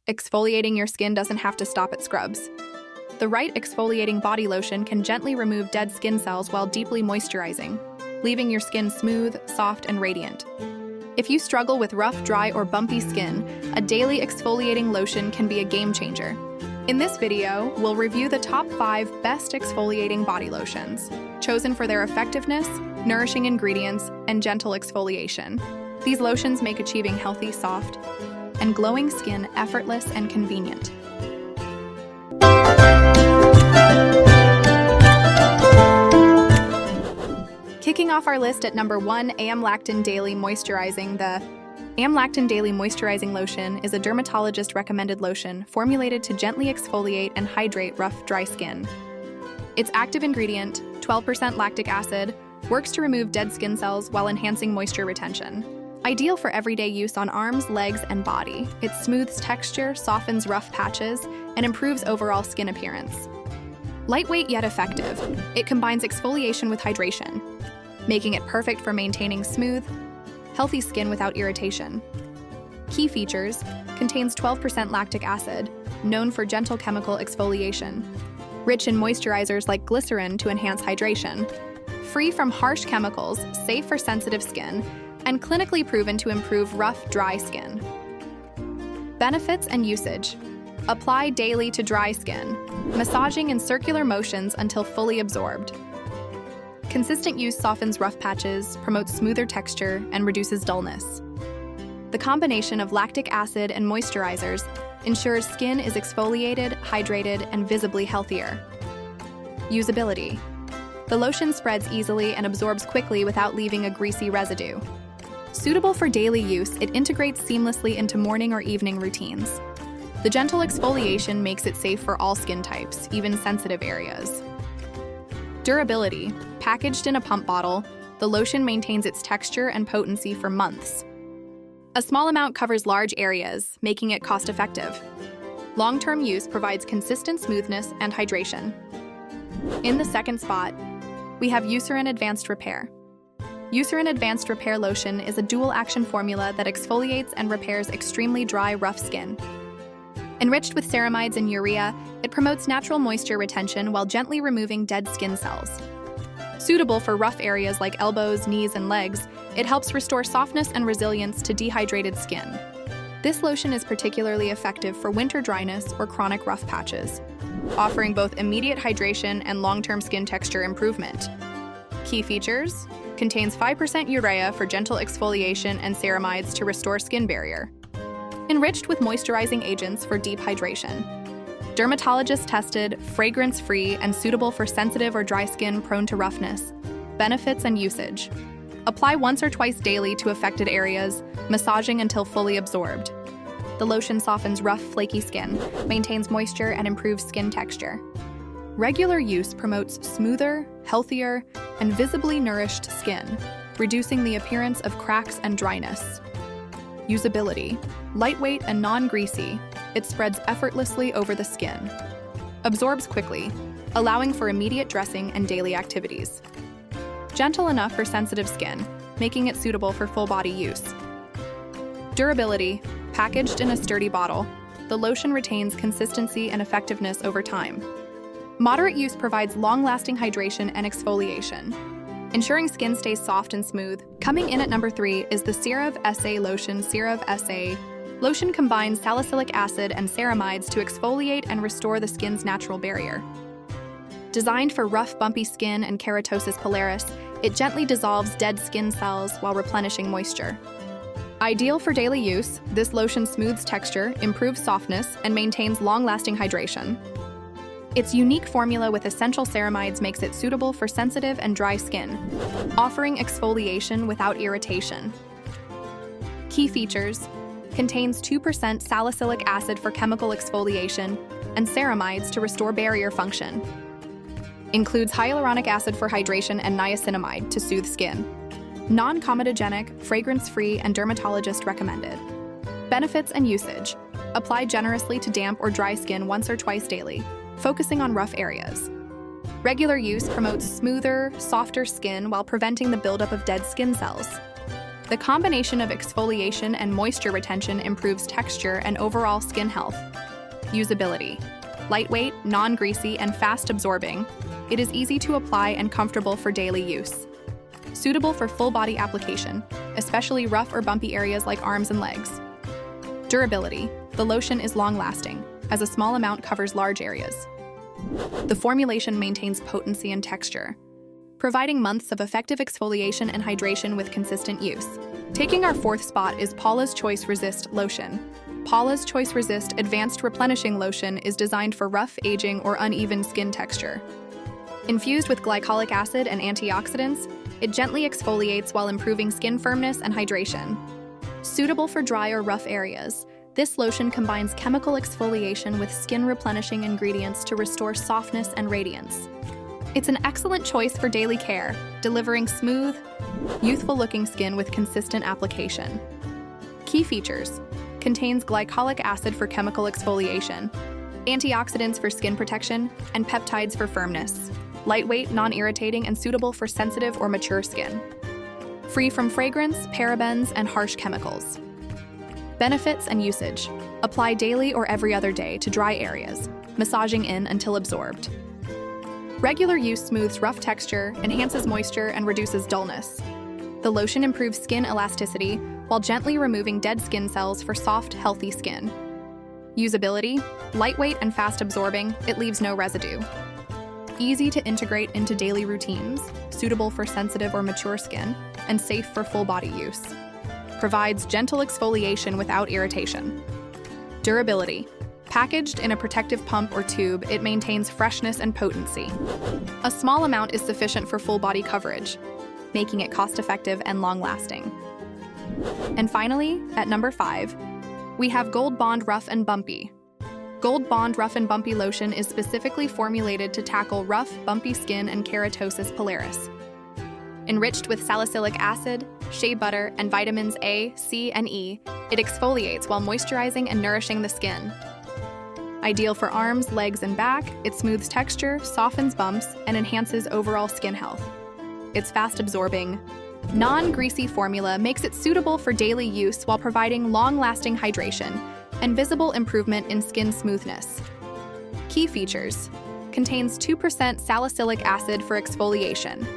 exfoliating your skin doesn't have to stop at scrubs. The right exfoliating body lotion can gently remove dead skin cells while deeply moisturizing, leaving your skin smooth, soft, and radiant. If you struggle with rough, dry, or bumpy skin, a daily exfoliating lotion can be a game changer. In this video, we'll review the top 5 best exfoliating body lotions, chosen for their effectiveness, nourishing ingredients, and gentle exfoliation. These lotions make achieving healthy, soft, and glowing skin effortless and convenient. Kicking off our list at number 1, Amlactin Daily Moisturizing. The Amlactin Daily Moisturizing Lotion is a dermatologist-recommended lotion formulated to gently exfoliate and hydrate rough, dry skin. Its active ingredient, 12% lactic acid, works to remove dead skin cells while enhancing moisture retention. Ideal for everyday use on arms, legs, and body, it smooths texture, softens rough patches, and improves overall skin appearance. Lightweight yet effective, it combines exfoliation with hydration, making it perfect for maintaining smooth, healthy skin without irritation. Key features: contains 12% lactic acid, known for gentle chemical exfoliation, rich in moisturizers like glycerin to enhance hydration, free from harsh chemicals, safe for sensitive skin, and clinically proven to improve rough, dry skin. Benefits and usage: apply daily to dry skin, massaging in circular motions until fully absorbed. Consistent use softens rough patches, promotes smoother texture, and reduces dullness. The combination of lactic acid and moisturizers ensures skin is exfoliated, hydrated, and visibly healthier. Usability: the lotion spreads easily and absorbs quickly without leaving a greasy residue. Suitable for daily use, it integrates seamlessly into morning or evening routines. The gentle exfoliation makes it safe for all skin types, even sensitive areas. Durability: packaged in a pump bottle, the lotion maintains its texture and potency for months. A small amount covers large areas, making it cost-effective. Long-term use provides consistent smoothness and hydration. In the second spot, we have Eucerin Advanced Repair. Eucerin Advanced Repair Lotion is a dual-action formula that exfoliates and repairs extremely dry, rough skin. Enriched with ceramides and urea, it promotes natural moisture retention while gently removing dead skin cells. Suitable for rough areas like elbows, knees, and legs, it helps restore softness and resilience to dehydrated skin. This lotion is particularly effective for winter dryness or chronic rough patches, offering both immediate hydration and long-term skin texture improvement. Key features: contains 5% urea for gentle exfoliation and ceramides to restore skin barrier. Enriched with moisturizing agents for deep hydration. Dermatologist-tested, fragrance-free, and suitable for sensitive or dry skin prone to roughness. Benefits and usage: apply once or twice daily to affected areas, massaging until fully absorbed. The lotion softens rough, flaky skin, maintains moisture, and improves skin texture. Regular use promotes smoother, healthier, and visibly nourished skin, reducing the appearance of cracks and dryness. Usability: lightweight and non-greasy, it spreads effortlessly over the skin. Absorbs quickly, allowing for immediate dressing and daily activities. Gentle enough for sensitive skin, making it suitable for full-body use. Durability: packaged in a sturdy bottle, the lotion retains consistency and effectiveness over time. Moderate use provides long-lasting hydration and exfoliation, ensuring skin stays soft and smooth. Coming in at number 3 is the CeraVe SA Lotion. CeraVe SA Lotion combines salicylic acid and ceramides to exfoliate and restore the skin's natural barrier. Designed for rough, bumpy skin and keratosis pilaris, it gently dissolves dead skin cells while replenishing moisture. Ideal for daily use, this lotion smooths texture, improves softness, and maintains long-lasting hydration. Its unique formula with essential ceramides makes it suitable for sensitive and dry skin, offering exfoliation without irritation. Key features: contains 2% salicylic acid for chemical exfoliation and ceramides to restore barrier function. Includes hyaluronic acid for hydration and niacinamide to soothe skin. Non-comedogenic, fragrance-free, and dermatologist recommended. Benefits and usage: apply generously to damp or dry skin once or twice daily, focusing on rough areas. Regular use promotes smoother, softer skin while preventing the buildup of dead skin cells. The combination of exfoliation and moisture retention improves texture and overall skin health. Usability: lightweight, non-greasy, and fast-absorbing. It is easy to apply and comfortable for daily use. Suitable for full-body application, especially rough or bumpy areas like arms and legs. Durability: the lotion is long-lasting, as a small amount covers large areas. The formulation maintains potency and texture, providing months of effective exfoliation and hydration with consistent use. Taking our fourth spot is Paula's Choice Resist Lotion. Paula's Choice Resist Advanced Replenishing Lotion is designed for rough, aging, or uneven skin texture. Infused with glycolic acid and antioxidants, it gently exfoliates while improving skin firmness and hydration. Suitable for dry or rough areas, this lotion combines chemical exfoliation with skin-replenishing ingredients to restore softness and radiance. It's an excellent choice for daily care, delivering smooth, youthful-looking skin with consistent application. Key features: contains glycolic acid for chemical exfoliation, antioxidants for skin protection, and peptides for firmness. Lightweight, non-irritating, and suitable for sensitive or mature skin. Free from fragrance, parabens, and harsh chemicals. Benefits and usage: apply daily or every other day to dry areas, massaging in until absorbed. Regular use smooths rough texture, enhances moisture, and reduces dullness. The lotion improves skin elasticity while gently removing dead skin cells for soft, healthy skin. Usability: lightweight and fast-absorbing, it leaves no residue. Easy to integrate into daily routines, suitable for sensitive or mature skin, and safe for full-body use. Provides gentle exfoliation without irritation. Durability: packaged in a protective pump or tube, it maintains freshness and potency. A small amount is sufficient for full-body coverage, making it cost-effective and long-lasting. And finally, at number 5, we have Gold Bond Rough and Bumpy. Gold Bond Rough and Bumpy Lotion is specifically formulated to tackle rough, bumpy skin and keratosis pilaris. Enriched with salicylic acid, shea butter, and vitamins A, C, and E, it exfoliates while moisturizing and nourishing the skin. Ideal for arms, legs, and back, it smooths texture, softens bumps, and enhances overall skin health. Its fast-absorbing, non-greasy formula makes it suitable for daily use while providing long-lasting hydration and visible improvement in skin smoothness. Key features: contains 2% salicylic acid for exfoliation,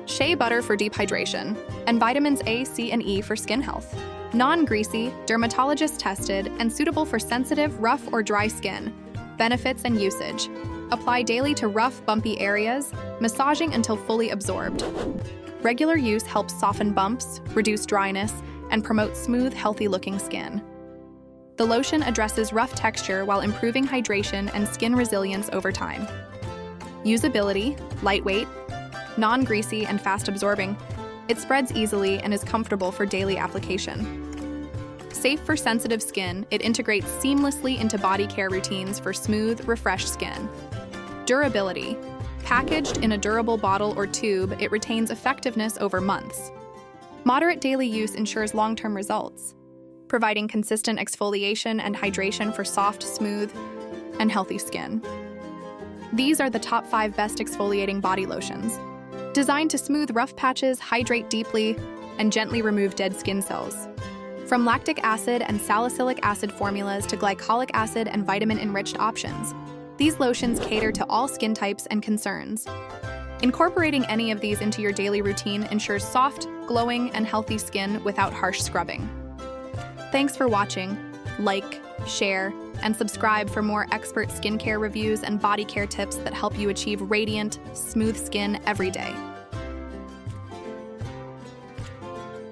shea butter for deep hydration, and vitamins A, C, and E for skin health. Non-greasy, dermatologist tested, and suitable for sensitive, rough, or dry skin. Benefits and usage: apply daily to rough, bumpy areas, massaging until fully absorbed. Regular use helps soften bumps, reduce dryness, and promote smooth, healthy-looking skin. The lotion addresses rough texture while improving hydration and skin resilience over time. Usability: lightweight, non-greasy, and fast-absorbing. It spreads easily and is comfortable for daily application. Safe for sensitive skin, it integrates seamlessly into body care routines for smooth, refreshed skin. Durability: packaged in a durable bottle or tube, it retains effectiveness over months. Moderate daily use ensures long-term results, providing consistent exfoliation and hydration for soft, smooth, and healthy skin. These are the top 5 best exfoliating body lotions, designed to smooth rough patches, hydrate deeply, and gently remove dead skin cells. From lactic acid and salicylic acid formulas to glycolic acid and vitamin-enriched options, these lotions cater to all skin types and concerns. Incorporating any of these into your daily routine ensures soft, glowing, and healthy skin without harsh scrubbing. Thanks for watching. Like, share, and subscribe for more expert skincare reviews and body care tips that help you achieve radiant, smooth skin every day.